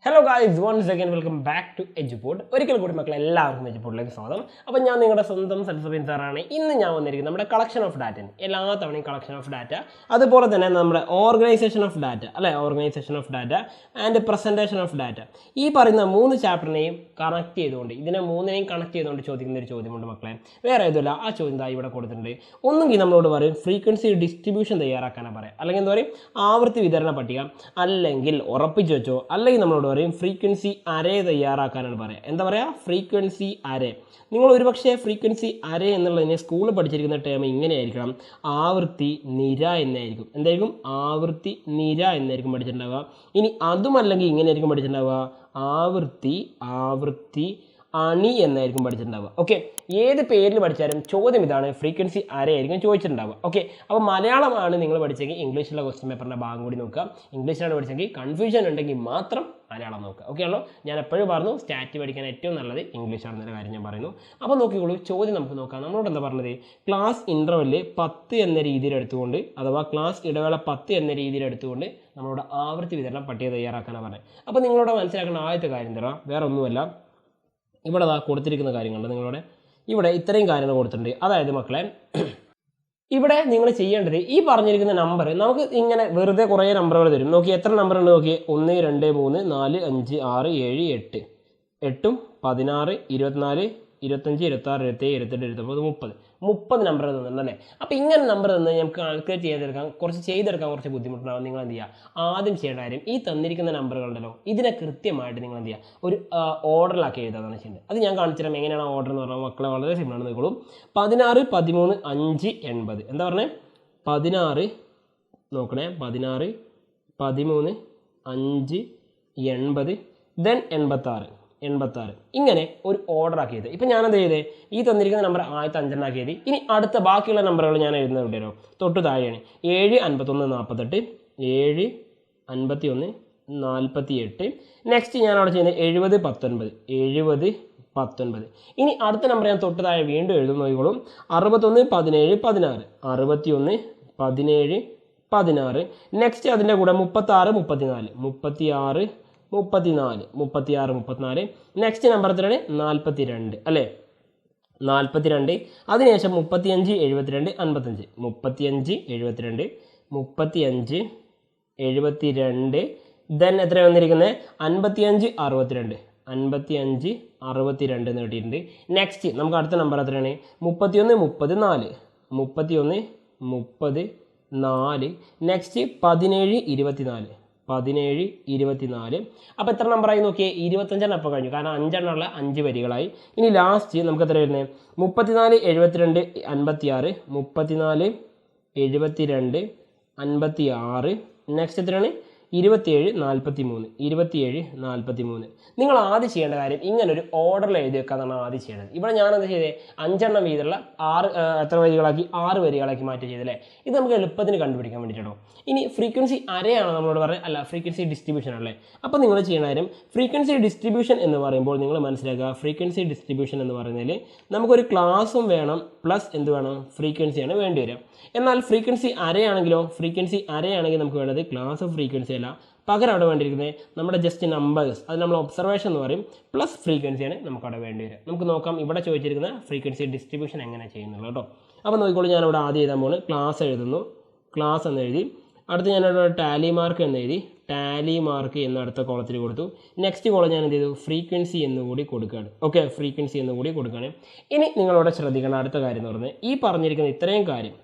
Hello guys, once again welcome back to EduPod. ഒരിക്കൽ കൂടി മക്കളെ എല്ലാവർക്കും EduPodലേക്ക് സ്വാഗതം. അപ്പോൾ ഞാൻ നിങ്ങളുടെ സ്വന്തം സെൽസബിൻ സാറാണ്. ഇന്ന് ഞാൻ വന്നിരിക്കുന്നത് നമ്മുടെ കളക്ഷൻ ഓഫ് ഡാറ്റ. എല്ലാ തവണയും കളക്ഷൻ ഓഫ് ഡാറ്റ, അതുപോലെ തന്നെ നമ്മുടെ ഓർഗനൈസേഷൻ ഓഫ് ഡാറ്റ, അല്ലേ, organisation of data and presentation of data. ഈ പറയുന്ന മൂന്ന് ചാപ്റ്ററിനെയും കണക്ട് ചെയ്തുകൊണ്ട്, ഇതിനെ മൂന്നിനെയും കണക്ട് ചെയ്തുകൊണ്ട് ചോദിക്കുന്ന ഒരു ചോദ്യമുണ്ട് മക്കളെ. വേറെ ഏതുമില്ല, ആ ചോദ്യം ദാ ഇവിടെ കൊടുത്തിട്ടുണ്ട്. ഒന്നുകിൽ നമ്മളോട് പറയും ഫ്രീക്വൻസി ഡിസ്ട്രിബ്യൂഷൻ തയ്യാറാക്കാനാണ് പറയാം, അല്ലെങ്കിൽ എന്താ പറയും ആവൃത്തി വിതരണ പട്ടിക, അല്ലെങ്കിൽ ഉറപ്പിച്ച് വെച്ചോ, അല്ലെങ്കിൽ നമ്മളോട് ഫ്രീക്വൻസി അറേ തയ്യാറാക്കാനാണ് പറയാം. എന്താ പറയുക, ഫ്രീക്വൻസി അറേ. നിങ്ങൾ ഒരുപക്ഷെ ഫ്രീക്വൻസി അറേ എന്നുള്ളതിനെ സ്കൂളിൽ പഠിച്ചിരിക്കുന്ന ടേം ഇങ്ങനെയായിരിക്കണം, ആവൃത്തി നിര എന്നായിരിക്കും. എന്തായിരിക്കും? ആവൃത്തി നിര എന്നായിരിക്കും പഠിച്ചിട്ടുണ്ടാവുക. ഇനി അതുമല്ലെങ്കിൽ ഇങ്ങനെയായിരിക്കും പഠിച്ചിട്ടുണ്ടാവുക, ആവൃത്തി അണി എന്നായിരിക്കും പഠിച്ചിട്ടുണ്ടാവുക. ഓക്കെ, ഏത് പേരിൽ പഠിച്ചാലും ചോദ്യം ഇതാണ്, ഫ്രീക്വൻസി അറേ ആയിരിക്കും ചോദിച്ചിട്ടുണ്ടാവുക. ഓക്കെ, അപ്പോൾ മലയാളമാണ് നിങ്ങൾ പഠിച്ചെങ്കിൽ ഇംഗ്ലീഷിലെ ക്വസ്റ്റ്യൻ പേപ്പറിൻ്റെ ഭാഗം കൂടി നോക്കുക. ഇംഗ്ലീഷിലാണ് പഠിച്ചെങ്കിൽ കൺഫ്യൂഷൻ ഉണ്ടെങ്കിൽ മാത്രം മലയാളം നോക്കുക. ഓക്കെ ആണല്ലോ? ഞാൻ എപ്പോഴും പറഞ്ഞു സ്റ്റാറ്റ് പഠിക്കാൻ ഏറ്റവും നല്ലത് ഇംഗ്ലീഷാണെന്നൊരു കാര്യം ഞാൻ പറയുന്നു. അപ്പോൾ നോക്കിക്കോളൂ, ചോദ്യം നമുക്ക് നോക്കാം. നമ്മളോട് എന്താ പറഞ്ഞത്? ക്ലാസ് ഇൻ്റർവെല്ല് 10 എന്ന രീതിയിൽ എടുത്തുകൊണ്ട്, അഥവാ ക്ലാസ് ഇടവേള 10 എന്ന രീതിയിൽ എടുത്തുകൊണ്ട് നമ്മളോട് ആവൃത്തി വിതരണം പട്ടിക തയ്യാറാക്കാനാണ് പറഞ്ഞത്. അപ്പോൾ നിങ്ങളോട് മനസ്സിലാക്കേണ്ട ആദ്യത്തെ കാര്യം തരാം, വേറെ ഒന്നുമല്ല, ഇവിടെ കൊടുത്തിരിക്കുന്ന കാര്യങ്ങളുണ്ട്. നിങ്ങളുടെ ഇവിടെ ഇത്രയും കാര്യങ്ങൾ കൊടുത്തിട്ടുണ്ട്. അതായത് മക്കളെ, ഇവിടെ നിങ്ങൾ ചെയ്യേണ്ടത് ഈ പറഞ്ഞിരിക്കുന്ന നമ്പർ നമുക്ക് ഇങ്ങനെ വെറുതെ കുറേ നമ്പറുകൾ തരും. നോക്കി എത്ര നമ്പർ ഉണ്ട് നോക്കി, 1 2 3 4 5 6 7 8, 8ഉം 16 24 25 26 27 28 30 നമ്പർ തന്നിട്ടുണ്ടല്ലേ. അപ്പോൾ ഇങ്ങനെ നമ്പർ തന്നാൽ നമുക്ക് കാൽക്കുലേറ്റ് ചെയ്തെടുക്കാൻ കുറച്ച് ബുദ്ധിമുട്ടുണ്ടാകും. നിങ്ങൾ എന്ത് ചെയ്യുക, ആദ്യം ചെയ്യേണ്ട കാര്യം ഈ തന്നിരിക്കുന്ന നമ്പറുകളുണ്ടല്ലോ, ഇതിനെ കൃത്യമായിട്ട് നിങ്ങൾ എന്ത് ചെയ്യുക, ഒരു ഓർഡറിലാക്കി എഴുതാതാണ് ചെയ്യേണ്ടത്. അത് ഞാൻ കാണിച്ചു തരാം എങ്ങനെയാണ് ഓർഡർ എന്ന് പറഞ്ഞാൽ. മക്കളെ വളരെ സിമ്പിളാണ്, നോക്കോളൂ. 16 13 5 80. എന്താ പറഞ്ഞത്? 16 നോക്കണേ, 16 13 5 80 ദെൻ 86. ഇങ്ങനെ ഒരു ഓർഡർ ആക്കിയത്. ഇപ്പം ഞാൻ എന്താ ചെയ്തത്, ഈ തന്നിരിക്കുന്ന നമ്പർ 1005 ആക്കിയത്. ഇനി അടുത്ത ബാക്കിയുള്ള നമ്പറുകൾ ഞാൻ എഴുതുന്നത് എവിടെയോ തൊട്ട് താഴെയാണ്. 7 51 48, 7 51 48. നെക്സ്റ്റ് ഞാൻ അവിടെ ചെയ്യുന്നത് 70 19. ഇനി അടുത്ത നമ്പർ ഞാൻ തൊട്ട് താഴെ വീണ്ടും എഴുതും, നോക്കിക്കോളും. 61 17 16, 61 17 16. നെക്സ്റ്റ് അതിൻ്റെ കൂടെ 36 34, 34. നെക്സ്റ്റ് നമ്പർ എത്രയാണ്? 42 അല്ലേ, 42. അതിനുശേഷം 35 72 55, 35 72. ദെൻ എത്ര വന്നിരിക്കുന്നത്? 55 62 എന്ന് കിട്ടിയിട്ടുണ്ട്. നെക്സ്റ്റ് നമുക്ക് അടുത്ത നമ്പർ എത്രയാണ്? 31 34. നെക്സ്റ്റ് 17 24. അപ്പോൾ എത്ര നമ്പറായി നോക്കിയേ? 25 അപ്പോൾ കഴിഞ്ഞു, കാരണം 5 ഉള്ള 5 വരികളായി. ഇനി ലാസ്റ്റ് നമുക്ക് എത്ര വരുന്നത്? 34 72 56, 34 72 56. നെക്സ്റ്റ് എത്രയാണ്? 27 43. നിങ്ങൾ ആദ്യം ചെയ്യേണ്ട കാര്യം ഇങ്ങനൊരു ഓർഡറിൽ എഴുതി വെക്കാന്നാണ് ആദ്യം ചെയ്യേണ്ടത്. ഇവിടെ ഞാനെന്താ ചെയ്തത്, 5 വീതമുള്ള 6 എത്ര വരികളാക്കി? 6 വരികളാക്കി മാറ്റി ചെയ്തല്ലേ. ഇത് നമുക്ക് എളുപ്പത്തിന് കണ്ടുപിടിക്കാൻ വേണ്ടിയിട്ടോ. ഇനി ഫ്രീക്വൻസി അരയാണ് നമ്മളോട് പറഞ്ഞത്, അല്ല ഫ്രീക്വൻസി ഡിസ്ട്രിബ്യൂഷൻ അല്ലേ. അപ്പോൾ നിങ്ങൾ ചെയ്യേണ്ട കാര്യം, ഫ്രീക്വൻസി ഡിസ്ട്രിബ്യൂഷൻ എന്ന് പറയുമ്പോൾ നിങ്ങൾ മനസ്സിലാക്കുക, ഫ്രീക്വൻസി ഡിസ്ട്രിബ്യൂഷൻ എന്ന് പറയുന്നതിൽ നമുക്കൊരു ക്ലാസ്സും വേണം, പ്ലസ് എന്ത് വേണം? ഫ്രീക്വൻസിയാണ് വേണ്ടി വരിക. എന്നാൽ ഫ്രീക്വൻസി അരയാണെങ്കിലോ, നമുക്ക് വേണ്ടത് ക്ലാസ് ഓഫ് ഫ്രീക്വൻസി അല്ല, പകരം അവിടെ വേണ്ടിയിരിക്കുന്നത് നമ്മുടെ ജസ്റ്റ് നമ്പേഴ്സ്, അത് നമ്മൾ ഒബ്സർവേഷൻ എന്ന് പറയും, പ്ലസ് ഫ്രീക്വൻസിയാണ് നമുക്കവിടെ വേണ്ടി വരിക. നമുക്ക് നോക്കാം ഇവിടെ ചോദിച്ചിരിക്കുന്ന ഫ്രീക്വൻസി ഡിസ്ട്രിബ്യൂഷൻ എങ്ങനെ ചെയ്യുന്നുള്ളൂ കേട്ടോ. അപ്പോൾ നോക്കിക്കോളൂ, ഞാനിവിടെ ആദ്യം എഴുതാൻ പോകുന്നത് ക്ലാസ് എഴുതുന്നു, ക്ലാസ് എന്ന് എഴുതി. അടുത്ത് ഞാനിവിടെ ടാലി മാർക്ക് എന്ന് എഴുതി, ടാലി മാർക്ക് എന്ന് അടുത്ത കോളത്തിൽ കൊടുത്തു. നെക്സ്റ്റ് കോളം ഞാൻ എന്ത് ചെയ്തു? ഫ്രീക്വൻസി എന്നുകൂടി കൊടുക്കുകയാണ്. ഓക്കെ, ഫ്രീക്വൻസി എന്നുകൂടി കൊടുക്കുകയാണ്. ഇനി നിങ്ങളിവിടെ ശ്രദ്ധിക്കേണ്ട അടുത്ത കാര്യം എന്ന് പറഞ്ഞാൽ, ഈ പറഞ്ഞിരിക്കുന്ന ഇത്രയും കാര്യം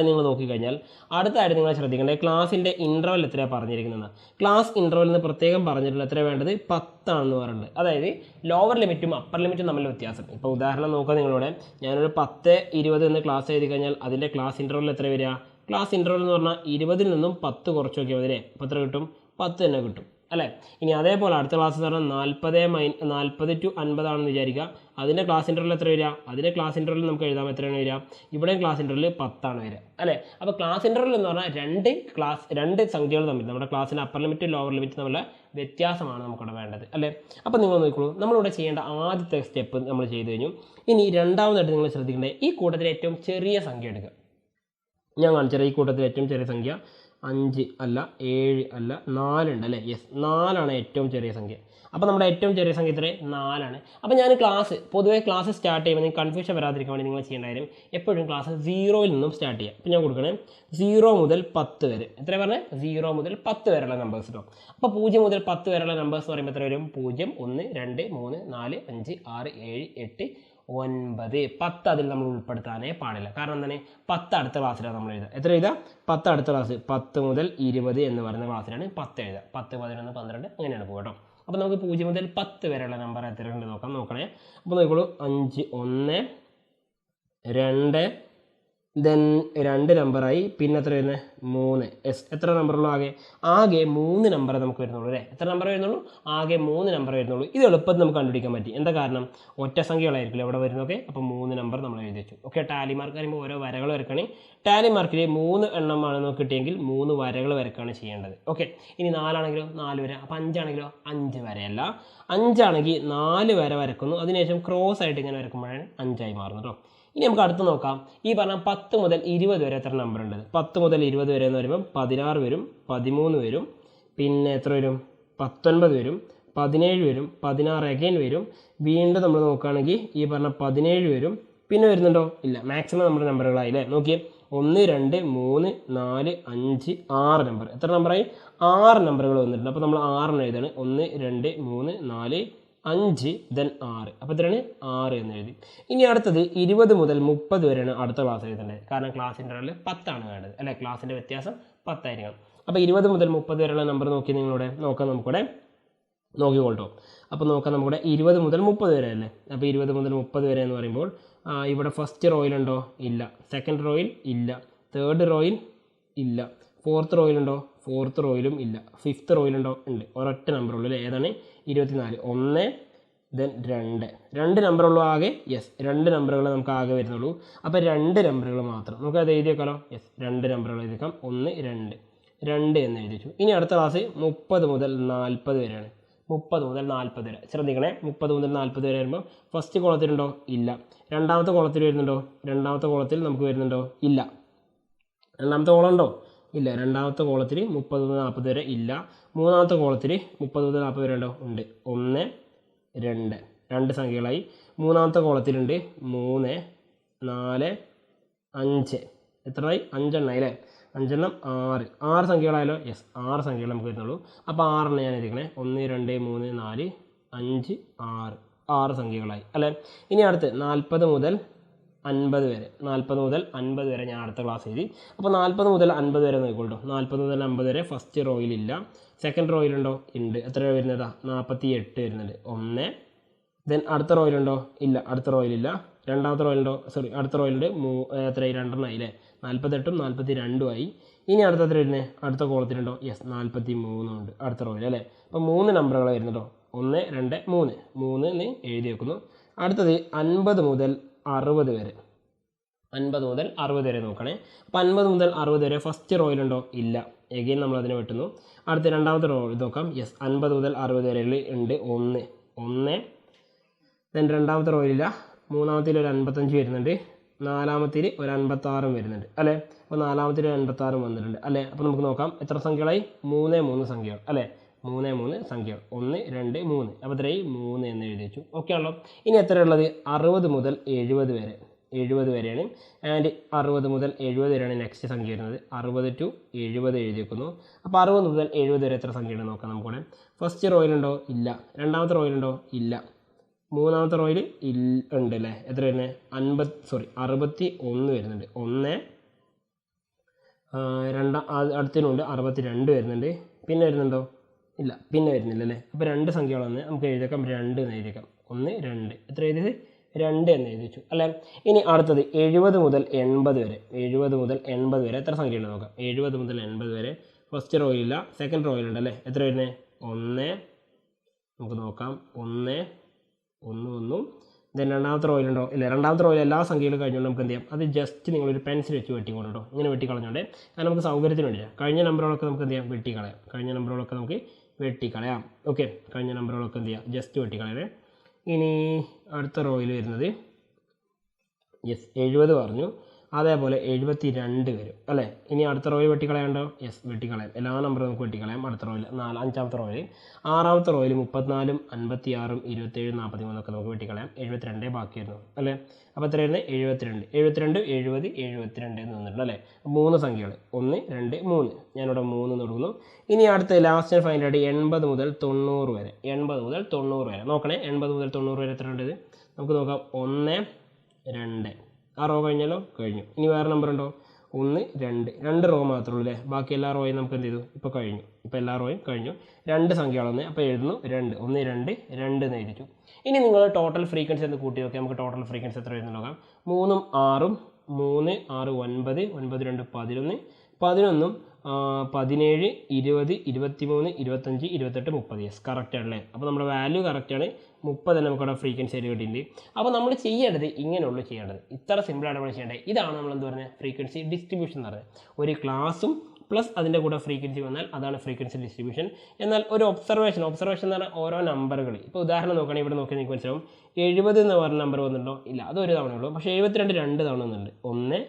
നിങ്ങൾ നോക്കിക്കഴിഞ്ഞാൽ അടുത്തായിട്ട് നിങ്ങൾ ശ്രദ്ധിക്കേണ്ടത് ക്ലാസിൻ്റെ ഇൻ്റർവൽ എത്രയാണ് പറഞ്ഞിരിക്കുന്നത്. ക്ലാസ് ഇൻ്റർവെൽ എന്ന് പ്രത്യേകം പറഞ്ഞിട്ടുള്ള എത്ര വേണ്ടത്? 10 ആണെന്ന് പറയുന്നത്. അതായത് ലോവർ ലിമിറ്റും അപ്പർ ലിമിറ്റും തമ്മിലുള്ള വ്യത്യാസം. ഇപ്പോൾ ഉദാഹരണം നോക്കുക, നിങ്ങളോട് ഞാനൊരു 10 20 എന്ന് ക്ലാസ് എഴുതി കഴിഞ്ഞാൽ അതിൻ്റെ ക്ലാസ് ഇൻ്റർവെൽ എത്ര വരിക? ക്ലാസ് ഇൻ്റർവെൽ എന്ന് പറഞ്ഞാൽ 20 നിന്നും 10 കുറച്ച് നോക്കിയാൽ മതി അല്ലേ. അപ്പോൾ എത്ര കിട്ടും? 10 തന്നെ കിട്ടും അല്ലേ. ഇനി അതേപോലെ അടുത്ത ക്ലാസ് എന്ന് പറഞ്ഞാൽ 40 to 50 ആണെന്ന് വിചാരിക്കുക. അതിൻ്റെ ക്ലാസ് ഇൻ്റർവെൽ എത്ര വരിക? അതിൻ്റെ ക്ലാസ് ഇൻ്റർവെൽ നമുക്ക് എഴുതാം എത്രയാണ് വരിക? ഇവിടെ ക്ലാസ് ഇൻ്റർവെൽ 10 ആണ് വരിക അല്ലേ. അപ്പോൾ ക്ലാസ് ഇൻ്റർവെൽ എന്ന് പറഞ്ഞാൽ രണ്ട് സംഖ്യകൾ തമ്മിൽ, നമ്മുടെ ക്ലാസ്സിൻ്റെ അപ്പർ ലിമിറ്റ് ലോവർ ലിമിറ്റ് തമ്മിലുള്ള വ്യത്യാസമാണ് നമുക്കിവിടെ വേണ്ടത് അല്ലേ. അപ്പോൾ നിങ്ങൾ നോക്കിക്കോളൂ, നമ്മളിവിടെ ചെയ്യേണ്ട ആദ്യത്തെ സ്റ്റെപ്പ് നമ്മൾ ചെയ്ത് കഴിഞ്ഞു. ഇനി രണ്ടാമതായിട്ട് നിങ്ങൾ ശ്രദ്ധിക്കേണ്ടത്, ഈ കൂട്ടത്തിലെ ഏറ്റവും ചെറിയ സംഖ്യ എടുക്കുക. ഞാൻ കാണിച്ചുതരാം. ഈ കൂട്ടത്തിൽ ഏറ്റവും ചെറിയ സംഖ്യ 5 അല്ല, 7 അല്ല, 4 ഉണ്ട് അല്ലേ? യെസ്, 4 ഏറ്റവും ചെറിയ സംഖ്യ. അപ്പോൾ നമ്മുടെ ഏറ്റവും ചെറിയ സംഖ്യ ഇത്രയും 4. അപ്പോൾ ഞാൻ പൊതുവേ ക്ലാസ് സ്റ്റാർട്ട് ചെയ്യുമ്പോൾ നിങ്ങൾക്ക് കൺഫ്യൂഷൻ വരാതിരിക്കാൻ വേണ്ടി നിങ്ങൾ ചെയ്യേണ്ട കാര്യം എപ്പോഴും ക്ലാസ് 0-ൽ നിന്നും സ്റ്റാർട്ട് ചെയ്യുക. അപ്പോൾ ഞാൻ കൊടുക്കണേ 0 മുതൽ 10 വരെ. എത്ര പറഞ്ഞാൽ 0 മുതൽ 10 വരെയുള്ള നമ്പേഴ്സ് കേട്ടോ. അപ്പോൾ 0 മുതൽ 10 വരെയുള്ള നമ്പേഴ്സ് എന്ന് പറയുമ്പോൾ എത്ര വരും? 0, 1, 2, 3, 4, 5, 6, 7, 8, 9, 10 അതിൽ നമ്മൾ ഉൾപ്പെടുത്താനേ പാടില്ല. കാരണം എന്താണ്? 10 അടുത്ത ക്ലാസ്സിലാണ് നമ്മൾ എഴുതുക. എത്ര എഴുതുക? 10 അടുത്ത ക്ലാസ് 10 മുതൽ 20 എന്ന് പറയുന്ന ക്ലാസ്സിലാണ് 10 എഴുതുക. 10, 11, 12 അങ്ങനെയാണ് പോകുക കേട്ടോ. അപ്പോൾ നമുക്ക് 0 മുതൽ 10 വരെയുള്ള നമ്പർ എത്രയുണ്ട് നോക്കണേ. അപ്പോൾ നോക്കിക്കോളൂ, 5, 1, 2, ദെൻ 2 നമ്പറായി. പിന്നെ എത്ര വരുന്നത്? 3. എസ്, എത്ര നമ്പറുള്ളൂ? ആകെ 3 നമ്പർ നമുക്ക് വരുന്നുള്ളൂ അല്ലേ? എത്ര നമ്പർ വരുന്നുള്ളൂ? ആകെ 3 നമ്പർ വരുന്നുള്ളൂ. ഇത് എളുപ്പത്തിൽ നമുക്ക് കണ്ടുപിടിക്കാൻ പറ്റി. എന്താ കാരണം? ഒറ്റ സംഖ്യകളായിരിക്കില്ല ഇവിടെ വരുന്നതൊക്കെ. അപ്പോൾ 3 നമ്പർ നമ്മൾ എഴുതി വെച്ചു. ഓക്കെ, ടാലി മാർക്ക് പറയുമ്പോൾ ഓരോ വരകൾ വരക്കണേ. ടാലി മാർക്കിൽ 3 എണ്ണമാണ് നമുക്ക് കിട്ടിയെങ്കിൽ 3 വരകൾ വരക്കാണ് ചെയ്യേണ്ടത്. ഓക്കെ, ഇനി 4 ആണെങ്കിലോ 4 വര. അപ്പോൾ 5 ആണെങ്കിലോ 5 വരയല്ല. 5 ആണെങ്കിൽ 4 വര വരക്കുന്നു. അതിനുശേഷം ക്രോസ് ആയിട്ട് ഇങ്ങനെ വരക്കുമ്പോഴാണ് 5 മാറുന്നത് കേട്ടോ. ഇനി നമുക്ക് അടുത്ത് നോക്കാം. ഈ പറഞ്ഞ 10 മുതൽ 20 വരെ എത്ര നമ്പർ ഉണ്ട്? 10 മുതൽ 20 വരെ എന്ന് പറയുമ്പോൾ 16 വരും, 13 വരും, പിന്നെ എത്ര വരും? 19 വരും, 17 വരും, 16 അഗൈൻ വരും. വീണ്ടും നമ്മൾ നോക്കുകയാണെങ്കിൽ ഈ പറഞ്ഞ 17 വരും. പിന്നെ വരുന്നുണ്ടോ? ഇല്ല. മാക്സിമം നമ്മുടെ നമ്പറുകളായില്ലേ? നോക്കിയേ, 1, 2, 3, 4, 5, 6 നമ്പർ. എത്ര നമ്പറായി? 6 നമ്പറുകൾ വന്നിട്ടുണ്ട്. അപ്പോൾ നമ്മൾ 6 എഴുതാണ്. 1, 2, 3, 4, 5, ദെൻ 6. അപ്പോൾ ഇത്രയാണ് 6 എന്ന് എഴുതി. ഇനി അടുത്തത് 20 മുതൽ 30 വരെയാണ് അടുത്ത ക്ലാസ് എഴുതേണ്ടത്. കാരണം ക്ലാസ്സിൻ്റെ ഇടയിൽ 10 വേണ്ടത് അല്ലേ? ക്ലാസ്സിൻ്റെ വ്യത്യാസം 10 ആയിരിക്കണം. അപ്പോൾ 20 മുതൽ 30 വരെയുള്ള നമ്പർ നോക്കി നിങ്ങളുടെ നോക്കാം. നമുക്കിവിടെ നോക്കിക്കോട്ടോ. അപ്പോൾ നോക്കാം, നമുക്കിവിടെ 20 മുതൽ 30 വരെ അല്ലേ? അപ്പോൾ 20 മുതൽ 30 വരെ എന്ന് പറയുമ്പോൾ ഇവിടെ ഫസ്റ്റ് റോയിലുണ്ടോ? ഇല്ല. സെക്കൻഡ് റോയിൽ ഇല്ല. തേർഡ് റോയിൽ ഇല്ല. ഫോർത്ത് റോയിലുണ്ടോ? ഫോർത്ത് റോയിലും ഇല്ല. ഫിഫ്ത്ത് റോയിലുണ്ടോ? ഉണ്ട്. ഒരൊറ്റ നമ്പറുള്ളൂ അല്ലേ? ഏതാണ്? 24. 1, ദെൻ 2. 2 നമ്പറുള്ളൂ ആകെ. യെസ്, 2 നമ്പറുകൾ നമുക്ക് ആകെ വരുന്നുള്ളൂ. അപ്പോൾ 2 നമ്പറുകൾ മാത്രം നമുക്ക് അത് എഴുതി വെക്കാലോ. യെസ്, 2 നമ്പറുകൾ എഴുതി വെക്കാം. 1, 2, 2 എന്ന് എഴുതി വെച്ചു. ഇനി അടുത്ത ക്ലാസ് 30 മുതൽ 40 വരെയാണ്. 30 മുതൽ 40 വരെ ശ്രദ്ധിക്കണേ. 30 മുതൽ 40 വരെ വരുമ്പോൾ ഫസ്റ്റ് കോളത്തിലുണ്ടോ? ഇല്ല. രണ്ടാമത്തെ കോളത്തിൽ വരുന്നുണ്ടോ? രണ്ടാമത്തെ കോളത്തിൽ നമുക്ക് വരുന്നുണ്ടോ? ഇല്ല. രണ്ടാമത്തെ കോളം ഉണ്ടോ? ഇല്ല. രണ്ടാമത്തെ കോളത്തിൽ 30 മുതൽ 40 വരെ ഇല്ല. മൂന്നാമത്തെ കോളത്തിൽ 30 മുതൽ 40 വരെ ഉണ്ടോ? ഉണ്ട്. 1, 2, 2 സംഖ്യകളായി. മൂന്നാമത്തെ കോളത്തിലുണ്ട് 3, 4, 5. എത്രയായി? 5 എണ്ണമായി അല്ലേ? 5 എണ്ണം 6 സംഖ്യകളായാലോ? യെസ്, 6 സംഖ്യകൾ നമുക്ക് വരുന്നുള്ളൂ. അപ്പോൾ 6 ഞാൻ എഴുതിക്കണേ. 1, 2, 3, 4, 5, 6 സംഖ്യകളായി അല്ലേ? ഇനി അടുത്ത് 40 മുതൽ 50 വരെ. 40 മുതൽ 50 വരെ ഞാൻ അടുത്ത ക്ലാസ് എഴുതി. അപ്പോൾ 40 മുതൽ 50 വരെ നോക്കിക്കോട്ടോ. 40 മുതൽ 50 വരെ ഫസ്റ്റ് റോയിലില്ല. സെക്കൻഡ് റോയിലുണ്ടോ? ഉണ്ട്. എത്ര വരുന്നതാ? 48 വരുന്നുണ്ട്. 1. ദെൻ അടുത്ത റോയിലുണ്ടോ? ഇല്ല. അടുത്ത റോയിലില്ല. രണ്ടാമത്തെ റോയിലുണ്ടോ? അടുത്ത റോയിലുണ്ട്. എത്രയായി? 2 എണ്ണമായി അല്ലേ? 48ഉം 42ഉം ആയി. ഇനി അടുത്ത എത്ര വരുന്നത്? അടുത്ത കോളത്തിലുണ്ടോ? യെസ്, 43 ഉണ്ട് അടുത്ത റോയിൽ അല്ലേ? അപ്പോൾ 3 നമ്പറുകൾ വരുന്നുണ്ടോ? 1, 2, 3. 3 എന്ന് എഴുതി വെക്കുന്നു. അടുത്തത് 50 മുതൽ 60 വരെ. 50 മുതൽ 60 വരെ നോക്കണേ. അപ്പോൾ 50 മുതൽ 60 വരെ ഫസ്റ്റ് റോയിലുണ്ടോ? ഇല്ല. എഗെയിൻ നമ്മൾ അതിനെ വെട്ടുന്നു. അടുത്ത രണ്ടാമത്തെ റോയിൽ നോക്കാം. യെസ്, 50 മുതൽ 60 വരെ ഉണ്ട്. 1. ദെൻ രണ്ടാമത്തെ റോയിലില്ല. മൂന്നാമത്തിൽ ഒരു 55 വരുന്നുണ്ട്. നാലാമത്തിൽ ഒരു 56 വരുന്നുണ്ട് അല്ലേ? അപ്പോൾ നാലാമത്തിൽ ഒരു 56 വന്നിട്ടുണ്ട് അല്ലേ? അപ്പോൾ നമുക്ക് നോക്കാം എത്ര സംഖ്യകളായി? 3 സംഖ്യകൾ അല്ലേ? 3 സംഖ്യകൾ. 1, 2, 3. അപ്പോൾ ഇത്രയും 3 എന്ന് എഴുതി വെച്ചു. ഓക്കെ ആണല്ലോ? ഇനി എത്രയുള്ളത്? 60 മുതൽ 70 വരെ. 70 വരെയാണ്. ആൻഡ് 60 മുതൽ 70 വരെയാണ് നെക്സ്റ്റ് സംഖ്യ വരുന്നത്. 60 to 70 എഴുതി വെക്കുന്നു. അപ്പോൾ 60 മുതൽ 70 വരെ എത്ര സംഖ്യയാണ് നോക്കാം നമുക്കിവിടെ. ഫസ്റ്റ് റോയിലുണ്ടോ? ഇല്ല. രണ്ടാമത്തെ റോയിലുണ്ടോ? ഇല്ല. മൂന്നാമത്തെ റോയിൽ ഉണ്ട് അല്ലേ? എത്ര വരുന്നത്? 61 വരുന്നുണ്ട്. 1. അടുത്തതിനുണ്ട് 62 വരുന്നുണ്ട്. പിന്നെ വരുന്നുണ്ടോ? ഇല്ല. പിന്നെ വരുന്നില്ല അല്ലേ? അപ്പോൾ 2 സംഖ്യകൾ വന്ന് നമുക്ക് എഴുതിയേക്കാം. 2 എന്ന് എഴുതിയേക്കാം. 1, 2. എത്ര എഴുതിയത്? 2 എന്ന് എഴുതി വെച്ചു അല്ലേ? ഇനി അടുത്തത് 70 മുതൽ 80 വരെ. 70 മുതൽ 80 വരെ എത്ര സംഖ്യയുണ്ട് നോക്കാം. 70 മുതൽ 80 വരെ ഫസ്റ്റ് റോയിലില്ല. സെക്കൻഡ് റോയിലുണ്ട് അല്ലേ? എത്ര വരുന്നത്? 1. നമുക്ക് നോക്കാം. 1, 1. ദെൻ രണ്ടാമത്തെ റോയിലുണ്ടോ? ഇല്ല. രണ്ടാമത്തെ റോയിൽ എല്ലാ സംഖ്യകളും കഴിഞ്ഞുകൊണ്ട് നമുക്ക് എന്ത് ചെയ്യാം? അത് ജസ്റ്റ് നിങ്ങളൊരു പെൻസിൽ വെച്ച് വെട്ടിക്കൊണ്ടോ. ഇങ്ങനെ വെട്ടിക്കളഞ്ഞോണ്ടേ. കാരണം നമുക്ക് സൗകര്യത്തിന് വേണ്ടിയില്ല. കഴിഞ്ഞ നമ്പറുകളൊക്കെ നമുക്ക് എന്ത് ചെയ്യാം? വെട്ടിക്കളയാം. കഴിഞ്ഞ നമ്പറുകളൊക്കെ നമുക്ക് വെട്ടിക്കളയാം. ഓക്കെ, കഴിഞ്ഞ നമ്പറുകളൊക്കെ എന്ത് ചെയ്യാം? ജസ്റ്റ് വെട്ടിക്കളയണേ. ഇനി അടുത്ത റോയിൽ വരുന്നത് യെസ് 70 പറഞ്ഞു. അതേപോലെ 72 വരും അല്ലേ. ഇനി അടുത്ത റോയിൽ വെട്ടിക്കളയാണ്ടോ? യെസ്, വെട്ടിക്കളയാം. എല്ലാ നമ്പറും നമുക്ക് വെട്ടിക്കളയാം. അടുത്ത റോയിൽ 5-ാമത്തെ റോയിൽ. 6-ാമത്തെ റോയിൽ 34, 56, 27, 43 ഒക്കെ നമുക്ക് വെട്ടിക്കളയാം. 72 ബാക്കിയായിരുന്നു അല്ലേ. അപ്പോൾ എത്രയായിരുന്നു? 72, 70, 72 എന്ന് വന്നിട്ടുണ്ട് അല്ലേ. 3 സംഖ്യകൾ 1, 2, 3. ഞാനിവിടെ 3 കൊടുക്കുന്നു. ഇനി അടുത്ത ലാസ്റ്റ് ഫൈനൽ ആയിട്ട് 80 മുതൽ 90 വരെ. 80 മുതൽ 90 വരെ നോക്കണേ. 80 മുതൽ 90 വരെ എത്ര ഉണ്ട്? നമുക്ക് നോക്കാം. 1, 2. ആ റോ കഴിഞ്ഞാലോ? കഴിഞ്ഞു. ഇനി വേറെ നമ്പർ ഉണ്ടോ? 1, 2 റോ മാത്രമേ ഉള്ളൂ അല്ലേ. ബാക്കി എല്ലാ റോയും നമുക്ക് എന്ത് ചെയ്തു? ഇപ്പോൾ കഴിഞ്ഞു. ഇപ്പോൾ എല്ലാ റോയും കഴിഞ്ഞു. 2 സംഖ്യകളൊന്ന്. അപ്പോൾ എഴുതുന്നു 2. 1, 2, 2 എന്ന് എഴുതിച്ചു. ഇനി നിങ്ങൾ ടോട്ടൽ ഫ്രീക്വൻസി എന്ന് കൂട്ടി നോക്കി. നമുക്ക് ടോട്ടൽ ഫ്രീക്വൻസി എത്ര വരുന്നു നോക്കാം. 3, 6, 3, 6, 9, 9, 2, 11, 11, 17, 20, 23, 25, 28, 30. യെസ്, കറക്റ്റ് ആണല്ലേ. അപ്പോൾ നമ്മുടെ വാല്യൂ കറക്റ്റാണ്. 30 തന്നെ നമുക്കവിടെ ഫ്രീക്വൻസി ആയിട്ട് കിട്ടിയിട്ടുണ്ട്. അപ്പോൾ നമ്മൾ ചെയ്യേണ്ടത് ഇങ്ങനെയുള്ളൂ ചെയ്യേണ്ടത്. ഇത്ര സിമ്പിളാണ് നമ്മൾ ചെയ്യേണ്ടത്. ഇതാണ് നമ്മൾ എന്ത് പറയുന്നത്? ഫ്രീക്വൻസി ഡിസ്ട്രിബ്യൂഷൻ എന്ന് പറയുന്നത്. ഒരു ക്ലാസ്സും പ്ലസ് അതിൻ്റെ കൂടെ ഫ്രീക്വൻസി വന്നാൽ അതാണ് ഫ്രീക്വൻസി ഡിസ്ട്രിബ്യൂഷൻ. എന്നാൽ ഒരു ഒബ്സർവേഷൻ എന്ന് പറഞ്ഞാൽ ഓരോ നമ്പറുകൾ. ഇപ്പോൾ ഉദാഹരണം നോക്കുകയാണെങ്കിൽ ഇവിടെ നോക്കി നിങ്ങൾക്ക് മനസ്സിലാവും. 70 എന്ന് പറഞ്ഞ നമ്പർ വന്നിട്ടുണ്ടോ? ഇല്ല, അതൊരു തവണ ഉള്ളൂ. പക്ഷേ 72 2 തവണ വന്നിട്ടുണ്ട്. 1,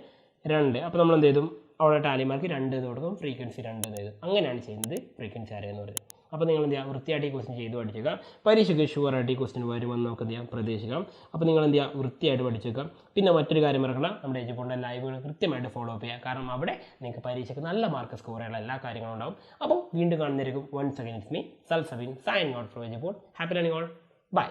2. അപ്പോൾ നമ്മൾ എന്ത് ചെയ്തും? അവിടെ ടാലി മാർക്ക് 2 എന്ന് കൊടുക്കും. ഫ്രീക്വൻസി 2 എന്ന് എഴുതും. അങ്ങനെയാണ് ചെയ്യുന്നത് ഫ്രീക്വൻസി അറേ എന്ന് പറയുന്നത്. അപ്പോൾ നിങ്ങൾ എന്ത് ചെയ്യുക? വൃത്തിയായിട്ട് ഈ ക്വസ്റ്റ്യൻ ചെയ്ത് പഠിച്ചേക്കാം. പരീക്ഷയ്ക്ക് ഷുവറായിട്ട് ഈ ക്വസ്റ്റ്യൻ വരുമെന്ന് നമുക്ക് എന്ത് ചെയ്യാം? പ്രതീക്ഷിക്കാം. അപ്പോൾ നിങ്ങൾ എന്ത് ചെയ്യുക? വൃത്തിയായിട്ട് പഠിച്ചേക്കാം. പിന്നെ മറ്റൊരു കാര്യം മറക്കണം, നമ്മുടെ എജുപോണിൻ്റെ ലൈവുകൾ കൃത്യമായിട്ട് ഫോളോ അപ്പ് ചെയ്യുക. കാരണം അവിടെ നിങ്ങൾക്ക് പരീക്ഷയ്ക്ക് നല്ല മാർക്ക് സ്കോർ ചെയ്യാനുള്ള എല്ലാ കാര്യങ്ങളും ഉണ്ടാവും. അപ്പോൾ വീണ്ടും കാണുന്നതായിരിക്കും. Once again it's me Salsabeen signing out from Edupon. Happy learning all. By.